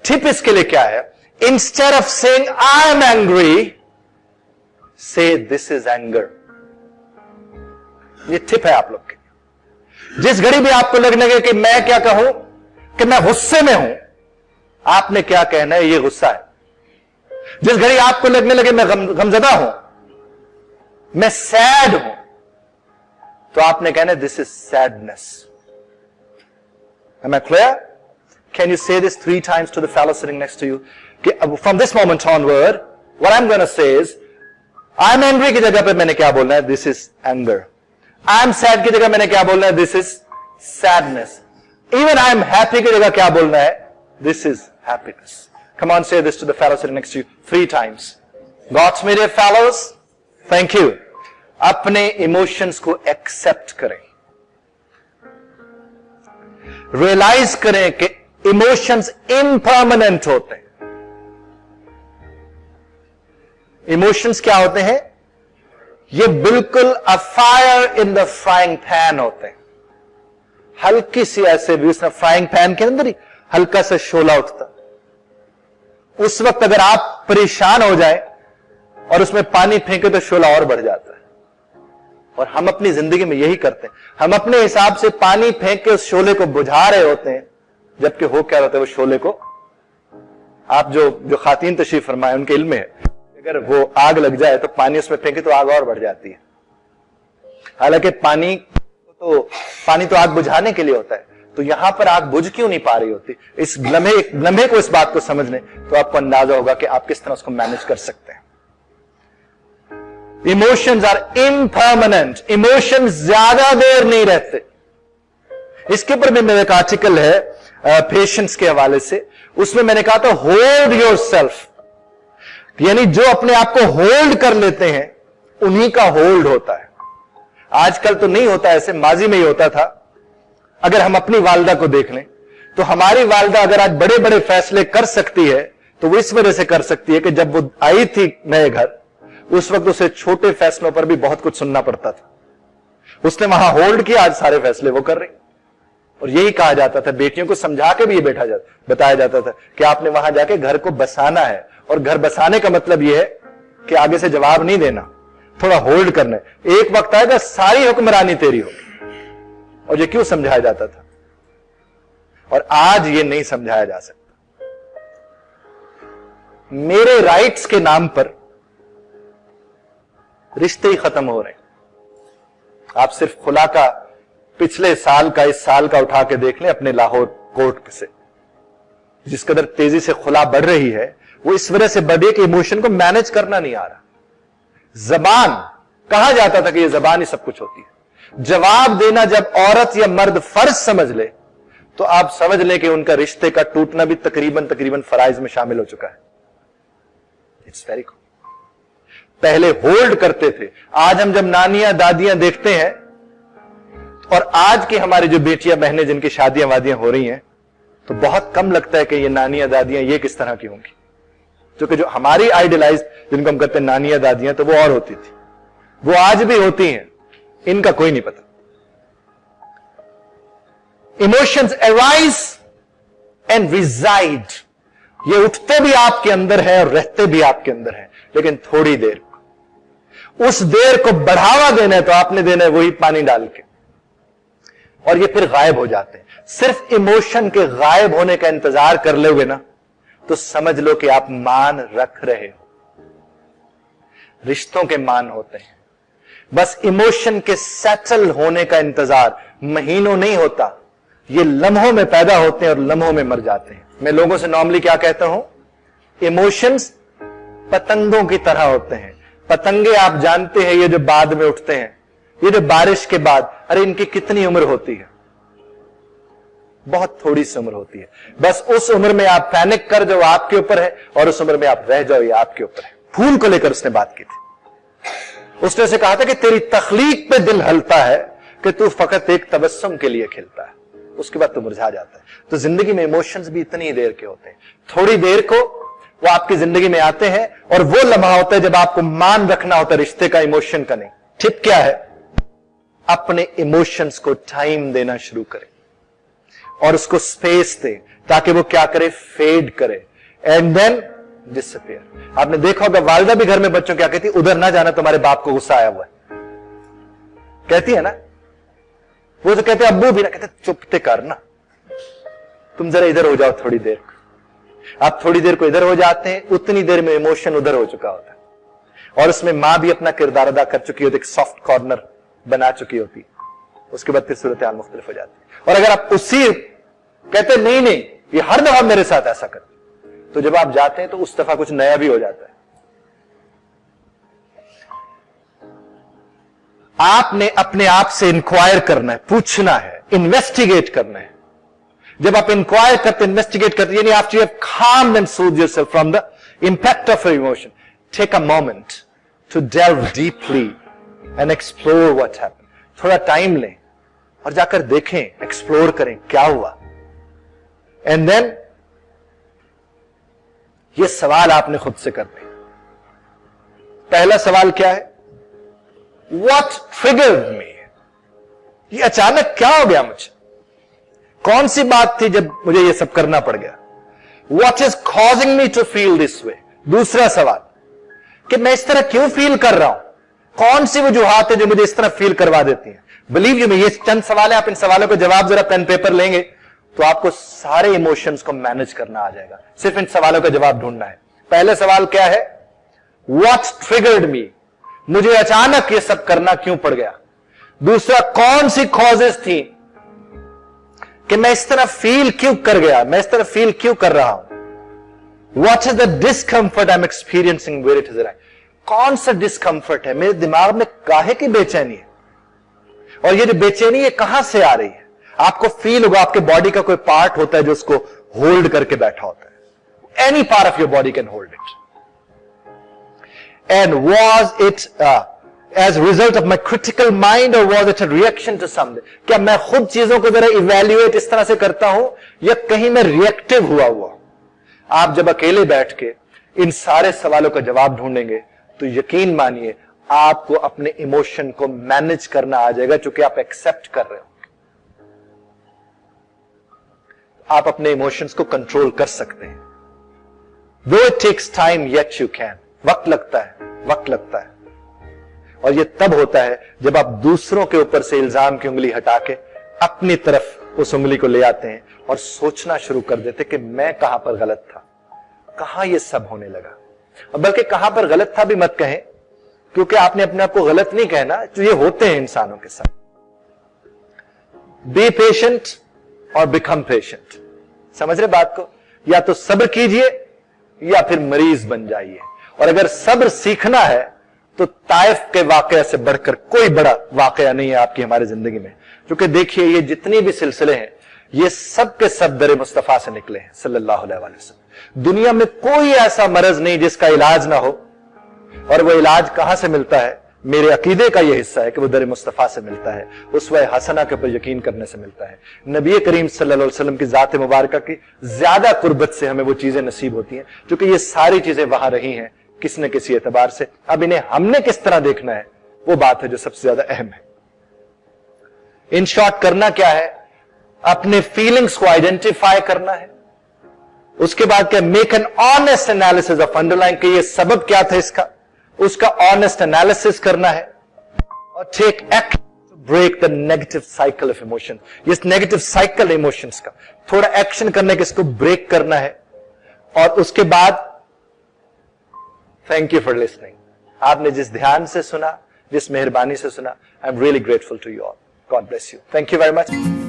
Tip इसके लिए क्या है? Instead of saying I am angry, से दिस इज एंगर। ये टिप है आप लोग के। जिस घड़ी भी आपको लगने लगे कि मैं क्या कहूं कि मैं गुस्से में हूं, आपने क्या कहना है? ये गुस्सा है। जिस घड़ी आपको लगने लगे मैं गमजदा हूं, मैं सैड हूं, तो आपने कहना है this is sadness. Am I clear? Can you say this 3 times to the fellow sitting next to you? From this moment onward, what I'm going to say is, I'm angry की जगह पे मैंने क्या बोलना है? This is anger. I'm sad की जगह मैंने क्या बोलना है? This is sadness. Even I'm happy की जगह क्या बोलना है? This is happiness. Come on, say this to the fellow sitting next to you 3 times. Got me, dear fellows? Thank you. अपने इमोशंस को एक्सेप्ट करें, रियलाइज करें कि इमोशंस इम्परमानेंट होते हैं। इमोशंस क्या होते हैं? ये बिल्कुल a fire in the frying pan होते हैं। हल्की सी ऐसे भी उसने फ्राइंग पैन के अंदर ही हल्का सा शोला उठता, उस वक्त अगर आप परेशान हो जाए और उसमें पानी फेंके तो शोला और बढ़ जाता है। और हम अपनी जिंदगी में यही करते हैं, हम अपने हिसाब से पानी फेंक के उस शोले को बुझा रहे होते हैं, जबकि हो क्या होता है? वो शोले को, आप जो खातीन तशरीफ फरमाए उनके इल्म में है, अगर वो आग लग जाए तो पानी उसमें फेंके तो आग और बढ़ जाती है। हालांकि पानी तो आग बुझाने के लिए होता है, तो यहां पर आग बुझ क्यों नहीं पा रही होती? इस लम्हे को, इस बात को समझ लें तो आपको अंदाजा होगा कि आप किस तरह उसको मैनेज कर सकते हैं। इमोशंस आर इम्परमानेंट, इमोशंस ज्यादा देर नहीं रहते। इसके ऊपर भी मेरा एक आर्टिकल है पेशेंस के हवाले से, उसमें मैंने कहा था होल्ड योर सेल्फ, यानी जो अपने आप को होल्ड कर लेते हैं उन्हीं का होल्ड होता है। आजकल तो नहीं होता ऐसे, माजी में ही होता था। अगर हम अपनी वालदा को देख लें तो हमारी वालदा अगर आज बड़े बड़े फैसले कर सकती है तो वो इस वजह से कर सकती है कि जब वो आई थी नए घर, उस वक्त उसे छोटे फैसलों पर भी बहुत कुछ सुनना पड़ता था। उसने वहां होल्ड किया, आज सारे फैसले वो कर रही। और यही कहा जाता था, बेटियों को समझा के भी ये बताया जाता था कि आपने वहां जाके घर को बसाना है, और घर बसाने का मतलब यह है कि आगे से जवाब नहीं देना, थोड़ा होल्ड करना है। एक वक्त आएगा सारी हुक्मरानी तेरी होगी। और ये क्यों समझाया जाता था? और आज ये नहीं समझाया जा सकता। मेरे राइट्स के नाम पर रिश्ते ही खत्म हो रहे हैं। आप सिर्फ खुला का पिछले साल का, इस साल का उठा के देख लें अपने लाहौर कोर्ट से, जिस कदर तेजी से खुला बढ़ रही है, वो इस वजह से बढ़ी कि इमोशन को मैनेज करना नहीं आ रहा। जबान, कहा जाता था कि ये जबान ही सब कुछ होती है। जवाब देना जब औरत या मर्द फर्ज समझ ले तो आप समझ लें कि उनका रिश्ते का टूटना भी तकरीबन फराइज में शामिल हो चुका है। It's very good. पहले होल्ड करते थे। आज हम जब नानियां दादियां देखते हैं, और आज की हमारी जो बेटियां बहनें जिनकी शादियां वादियां हो रही हैं, तो बहुत कम लगता है कि ये नानियां दादियां ये किस तरह की होंगी। क्योंकि जो हमारी आइडियलाइज जिनको हम कहते हैं नानियां दादियां, तो वो और होती थी, वो आज भी होती हैं, इनका कोई नहीं पता। इमोशंस अराइज एंड रिजाइड, ये उठते भी आपके अंदर है और रहते भी आपके अंदर है, लेकिन थोड़ी देर। उस देर को बढ़ावा देना है तो आपने देना है वही पानी डाल के, और ये फिर गायब हो जाते हैं। सिर्फ इमोशन के गायब होने का इंतजार कर लोगे ना, तो समझ लो कि आप मान रख रहे हो। रिश्तों के मान होते हैं, बस इमोशन के सेटल होने का इंतजार महीनों नहीं होता, ये लम्हों में पैदा होते हैं और लम्हों में मर जाते हैं। मैं लोगों से नॉर्मली क्या कहता हूं, इमोशंस पतंगों की तरह होते हैं। पतंगे आप जानते हैं, ये जो बाद में उठते हैं, ये जो बारिश के बाद, अरे इनकी कितनी उम्र होती है? बहुत थोड़ी सी उम्र होती है। बस उस उम्र में आप पैनिक कर जाओ, आपके ऊपर है, और उस उम्र में आप रह जाओ, ये आपके ऊपर है। फूल को लेकर उसने बात की थी। उसने उसे कहा था कि तेरी तखलीक पे दिल हलता है कि तू फकत एक तबस्सुम के लिए खिलता है, उसके बाद तू मुरझा जाता है। तो जिंदगी में इमोशंस भी इतनी देर के होते हैं, थोड़ी देर को वो आपकी जिंदगी में आते हैं, और वो लम्हा होता है जब आपको मान रखना होता है रिश्ते का, इमोशन का नहीं। टिप क्या है? अपने इमोशंस को टाइम देना शुरू करें, और उसको स्पेस दें ताकि वो क्या करे, फेड करे एंड देन डिसअपियर। आपने देखा होगा वालिदा भी घर में बच्चों क्या कहती, उधर ना जाना तुम्हारे बाप को गुस्सा आया हुआ है, कहती है ना। वो तो कहते अब्बू भी ना, कहते चुपते कर ना, तुम जरा इधर हो जाओ थोड़ी देर। आप थोड़ी देर को इधर हो जाते हैं, उतनी देर में इमोशन उधर हो चुका होता है और उसमें मां भी अपना किरदार अदा कर चुकी होती है, एक सॉफ्ट कॉर्नर बना चुकी होती है। उसके बाद फिर सूरत हाल मुख्तलिफ हो जाती है। और अगर आप उसी कहते नहीं नहीं ये हर दफा मेरे साथ ऐसा कर, तो जब आप जाते हैं तो उस दफा कुछ नया भी हो जाता है। आपने अपने आप से इंक्वायर करना है, पूछना है, इन्वेस्टिगेट करना है। जब आप इंक्वायर करते, इन्वेस्टिगेट करते, यानी after you have calmed and soothed yourself from the impact of your emotion, take a moment to delve deeply and explore what happened. थोड़ा टाइम लें और जाकर देखें, एक्सप्लोर करें क्या हुआ। एंड देन ये सवाल आपने खुद से करने। पहला सवाल क्या है, What triggered me? ये अचानक क्या हो गया मुझे, कौन सी बात थी जब मुझे ये सब करना पड़ गया। What is causing me to feel this way? दूसरा सवाल कि मैं इस तरह क्यों फील कर रहा हूं, कौन सी वजूहात है जो मुझे इस तरह फील करवा देती हैं। बिलीव यू मी, ये चंद सवाल है, आप इन सवालों को जवाब जरा पेन पेपर लेंगे तो आपको सारे इमोशंस को मैनेज करना आ जाएगा। सिर्फ इन सवालों का जवाब ढूंढना है। पहले सवाल क्या है, What triggered me? मुझे अचानक ये सब करना क्यों पड़ गया। दूसरा, कौन सी कॉजेस थी कि मैं इस तरह फील क्यों कर गया, मैं इस तरह फील क्यों कर रहा हूं। What is the discomfort I'm experiencing where it is right? कौन सा डिस्कंफर्ट है मेरे दिमाग में, काहे की बेचैनी है, और ये जो बेचैनी है कहां से आ रही है। आपको फील होगा आपके बॉडी का कोई पार्ट होता है जो उसको होल्ड करके बैठा होता है। Any part of your body can hold it. And was it as a result of my critical mind or was it a reaction to something? क्या मैं खुद चीजों को जरा इवेल्युएट इस तरह से करता हूं या कहीं मैं रिएक्टिव हुआ। आप जब अकेले बैठ के इन सारे सवालों का जवाब ढूंढेंगे तो यकीन मानिए आपको अपने इमोशन को मैनेज करना आ जाएगा, चूंकि आप एक्सेप्ट कर रहे हो। आप अपने इमोशंस को कंट्रोल कर सकते हैं। Though it takes time, yet you can. वक्त लगता है, वक्त लगता है, और ये तब होता है जब आप दूसरों के ऊपर से इल्जाम की उंगली हटा के अपनी तरफ उस उंगली को ले आते हैं और सोचना शुरू कर देते कि मैं कहां पर गलत था, कहां ये सब होने लगा। और बल्कि कहां पर गलत था भी मत कहें, क्योंकि आपने अपने आप को गलत नहीं कहना, तो ये होते हैं इंसानों के साथ। बी पेशेंट और बिकम पेशेंट। समझ रहे बात को? या तो सब्र कीजिए या फिर मरीज बन जाइए। और अगर सब्र सीखना है तो ताइफ के वाकया से बढ़कर कोई बड़ा वाकया नहीं है आपकी हमारी जिंदगी में। क्योंकि देखिए ये जितनी भी सिलसिले हैं ये सब के सब दर मुस्तफा से निकले हैं सल्लल्लाहु अलैहि वसल्लम। दुनिया में कोई ऐसा मर्ज नहीं जिसका इलाज ना हो, और वो इलाज कहां से मिलता है, मेरे अकीदे का यह हिस्सा है कि वो दर मुस्तफा से मिलता है, उसवे हसना के ऊपर यकीन करने से मिलता है। नबी करीम सल्लल्लाहु अलैहि वसल्लम की जात मुबारक की ज्यादा कुर्बत से हमें वो चीजें नसीब होती हैं, क्योंकि ये सारी चीजें वहां रही हैं किसी न किसी एतबार से। अब इन्हें हमने किस तरह देखना है वो बात है जो सबसे ज्यादा अहम है। इन शॉर्ट करना क्या है, अपने फीलिंग्स को आइडेंटिफाई करना है। उसके बाद क्या, make an honest analysis of underline कि ये सबब क्या था इसका, उसका ऑनेस्ट एनालिसिस करना है। और take action to break the negative cycle of emotion. इस नेगेटिव साइकिल इमोशंस का थोड़ा एक्शन करने के इसको ब्रेक करना है। और उसके बाद थैंक यू फॉर लिसनिंग। आपने जिस ध्यान से सुना, जिस मेहरबानी से सुना, I am really grateful to you all. God bless you. Thank you very much.